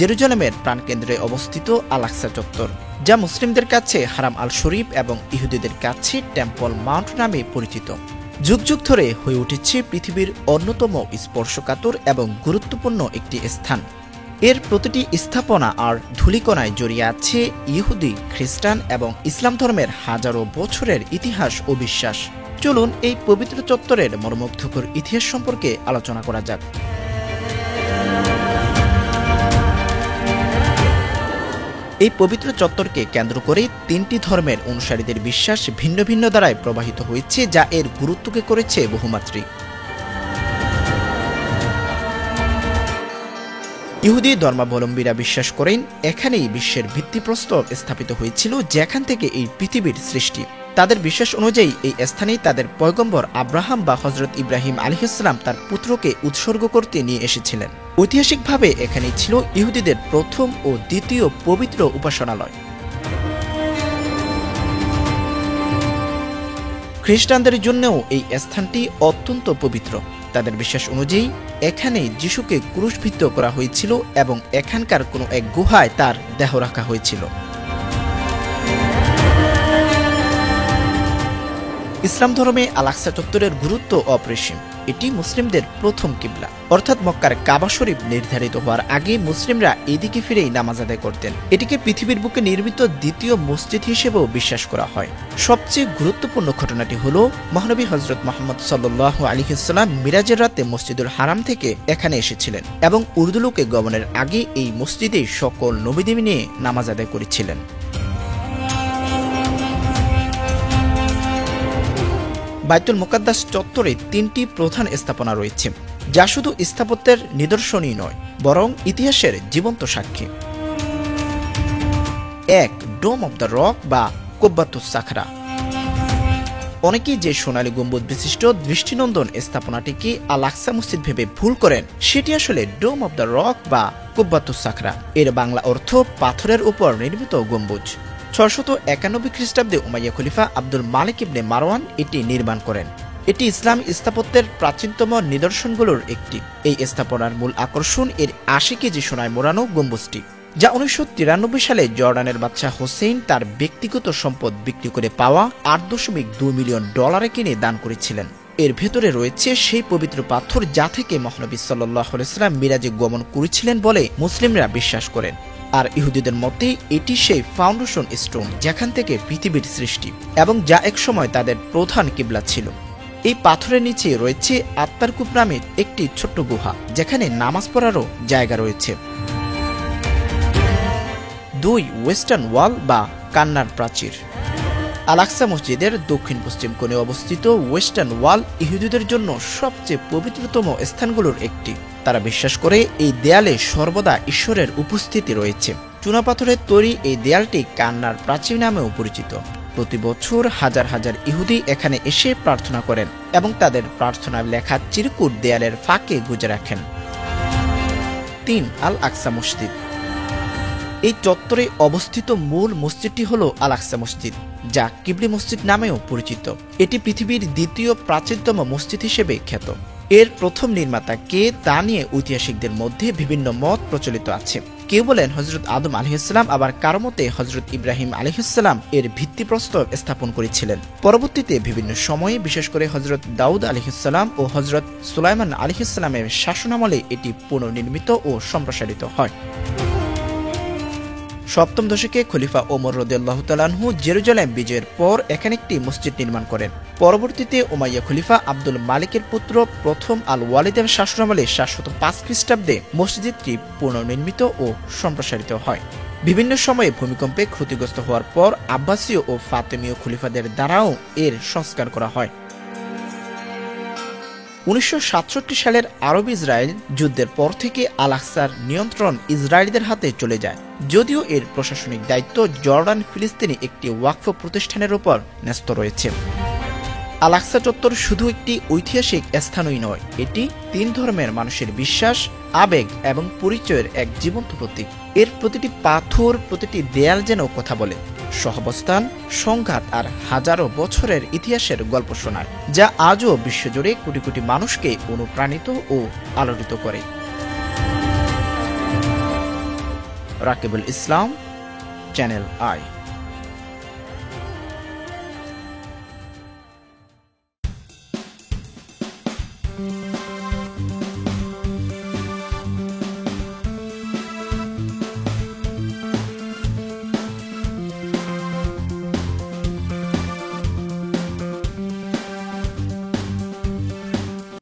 জেরুজালেমের প্রাণকেন্দ্রে অবস্থিত আল আকসা চত্বর, যা মুসলিমদের কাছে হারাম আল শরীফ এবং ইহুদিদের কাছে টেম্পল মাউন্ট নামে পরিচিত। যুগ যুগ ধরে হয়ে উঠেছে পৃথিবীর অন্যতম স্পর্শকাতর এবং গুরুত্বপূর্ণ একটি স্থান। এর প্রতিটি স্থাপনা আর ধূলিকণায় জড়িয়ে আছে ইহুদি, খ্রিস্টান এবং ইসলাম ধর্মের হাজারো বছরের ইতিহাস ও বিশ্বাস। চলুন এই পবিত্র চত্বরের মর্মুগ্ধকর ইতিহাস সম্পর্কে আলোচনা করা যাক। এই পবিত্র চত্বরকে কেন্দ্র করে তিনটি ধর্মের অনুসারীদের বিশ্বাস ভিন্ন ভিন্ন ধারায় প্রবাহিত হয়েছে, যা এর গুরুত্বকে করেছে বহুমাত্রিক। ইহুদি ধর্মাবলম্বীরা বিশ্বাস করেন এখানেই বিশ্বের ভিত্তিপ্রস্তর স্থাপিত হয়েছিল, যেখান থেকে এই পৃথিবীর সৃষ্টি। তাদের বিশ্বাস অনুযায়ী এই স্থানেই তাদের পয়গম্বর আব্রাহাম বা হযরত ইব্রাহিম আলাইহিস সালাম তার পুত্রকে উৎসর্গ করতে নিয়ে এসেছিলেন। ঐতিহাসিকভাবে এখানেই ছিল ইহুদিদের প্রথম ও দ্বিতীয় পবিত্র উপাসনালয়। খ্রিস্টানদের জন্যও এই স্থানটি অত্যন্ত পবিত্র। তাদের বিশ্বাস অনুযায়ী এখানেই যিশুকে ক্রুশবিদ্ধ করা হয়েছিল এবং এখানকার কোনো এক গুহায় তার দেহ রাখা হয়েছিল। ইসলাম ধর্মে আল আকসা চত্বরের গুরুত্ব অপরিসীম। এটি মুসলিমদের প্রথম কিবলা, অর্থাৎ মক্কার কাবা শরীফ নির্ধারিত হওয়ার আগে মুসলিমরা এদিকে ফিরেই নামাজ আদায় করতেন। এটিকে পৃথিবীর বুকে নির্মিত দ্বিতীয় মসজিদ হিসেবেও বিশ্বাস করা হয়। সবচেয়ে গুরুত্বপূর্ণ ঘটনাটি হল মহানবী হযরত মুহাম্মদ সাল্লাল্লাহু আলাইহি ওয়াসাল্লাম মিরাজের রাতে মসজিদুল হারাম থেকে এখানে এসেছিলেন এবং উর্দুলোকে গমনের আগে এই মসজিদে সকল নবীদেবী নিয়ে নামাজ আদায় করেছিলেন। বাইতুল মুকাদ্দাস চত্বরে তিনটি প্রধান স্থাপনা রয়েছে, যা শুধু স্থাপত্যের নিদর্শনই নয়, বরং ইতিহাসের জীবন্ত সাক্ষী। ১. ডোম অব দ্য রক বা কুব্বাতুস সাখরা। অনেকেই যে সোনালী গম্বুজ বিশিষ্ট দৃষ্টিনন্দন স্থাপনাটিকে আল আকসা মসজিদ ভেবে ভুল করেন, সেটি আসলে ডোম অব দ্য রক বা কুব্বাতুস সাখরা। এর বাংলা অর্থ পাথরের উপর নির্মিত গম্বুজ। ৬৯১ খ্রিস্টাব্দে উমাইয়া খলিফা আব্দুল মালিক ইবনে মারওয়ান এটি নির্মাণ করেন। এটি ইসলামী স্থাপত্যের প্রাচীনতম নিদর্শনগুলোর একটি। এই স্থাপনার মূল আকর্ষণ এর ৮০ কেজি সোনায় মোড়ানো গম্বুজটি, যা ১৯৯৩ সালে জর্ডানের বাদশাহ হোসেইন তার ব্যক্তিগত সম্পদ বিক্রি করে পাওয়া $৮.২ মিলিয়ন কিনে দান করেছিলেন। এর ভেতরে রয়েছে সেই পবিত্র পাথর যা থেকে মহানবী সাল্লাল্লাহু আলাইহি ওয়াসাল্লাম মিরাজে গমন করেছিলেন বলে মুসলিমরা বিশ্বাস করেন। আর ইহুদিদের মতে এটি সেই ফাউন্ডেশন স্টোন যেখান থেকে পৃথিবীর সৃষ্টি এবং যা একসময় তাদের প্রধান কিবলা ছিল। এই পাথরের নিচে রয়েছে আত্মার কূপ নামে একটি ছোট্ট গুহা, যেখানে নামাজ পড়ারও জায়গা রয়েছে। ২. ওয়েস্টার্ন ওয়াল বা কান্নার প্রাচীর। আল আকসা মসজিদের দক্ষিণ পশ্চিম কোণে অবস্থিত ওয়েস্টার্ন ওয়াল ইহুদিদের জন্য সবচেয়ে পবিত্রতম স্থানগুলোর একটি। তারা বিশ্বাস করে এই দেয়ালে সর্বদা ঈশ্বরের উপস্থিতি রয়েছে। চুনাপাথরের তৈরি এই দেয়ালটি কান্নার প্রাচীর নামেও পরিচিত। প্রতি বছর হাজার হাজার ইহুদি এখানে এসে প্রার্থনা করেন এবং তাদের প্রার্থনার লেখা চিরকুট দেয়ালের ফাঁকে গুজে রাখেন। ৩. আল আকসা মসজিদ। এই চত্বরে অবস্থিত মূল মসজিদটি হল আল আকসা মসজিদ, যা কিবলি মসজিদ নামেও পরিচিত। এটি পৃথিবীর দ্বিতীয় প্রাচীনতম মসজিদ হিসেবে খ্যাত। এর প্রথম নির্মাতা কে তা নিয়ে ঐতিহাসিকদের মধ্যে বিভিন্ন মত প্রচলিত আছে। কেউ বলেন হযরত আদম আলাইহিস সালাম, আবার কারো মতে হযরত ইব্রাহিম আলাইহিস সালাম এর ভিত্তিপ্রস্তর স্থাপন করেছিলেন। পরবর্তীতে বিভিন্ন সময়ে, বিশেষ করে হযরত দাউদ আলাইহিস সালাম ও হযরত সুলাইমান আলাইহিস সালামের শাসনামলে এটি পুনর্নির্মিত ও সম্প্রসারিত হয়। সপ্তম দশকে খলিফা ওমর রাদিয়াল্লাহু তাআলা আনহু জেরুজালেম বিজয়ের পর এখানে একটি মসজিদ নির্মাণ করেন। পরবর্তীতে উমাইয়া খলিফা আব্দুল মালিকের পুত্র প্রথম আল ওয়ালিদের শাসনামলে ৭০৫ খ্রিস্টাব্দে মসজিদটি পুনর্নির্মিত ও সম্প্রসারিত হয়। বিভিন্ন সময়ে ভূমিকম্পে ক্ষতিগ্রস্ত হওয়ার পর আব্বাসীয় ও ফাতেমীয় খলিফাদের দ্বারাও এর সংস্কার করা হয়। ১৯৬৭ সালের আরব ইসরায়েল যুদ্ধের পর থেকে আল আকসার নিয়ন্ত্রণ ইসরায়েলিদের হাতে চলে যায়, যদিও এর প্রশাসনিক দায়িত্ব জর্ডান ফিলিস্তিনি একটি ওয়াকফ প্রতিষ্ঠানের উপর ন্যস্ত রয়েছে। আল আকসা চত্বর শুধু একটি ঐতিহাসিক স্থানই নয়, এটি তিন ধর্মের মানুষের বিশ্বাস, আবেগ এবং পরিচয়ের এক জীবন্ত প্রতীক। এর প্রতিটি পাথর, প্রতিটি দেয়াল যেন কথা বলে, সহাবস্থান, সংঘাত আর হাজারো বছরের ইতিহাসের গল্প শোনায়, যা আজও বিশ্বজুড়ে কোটি কোটি মানুষকে অনুপ্রাণিত ও আলোড়িত করে। রাকিবুল ইসলাম, চ্যানেল আই।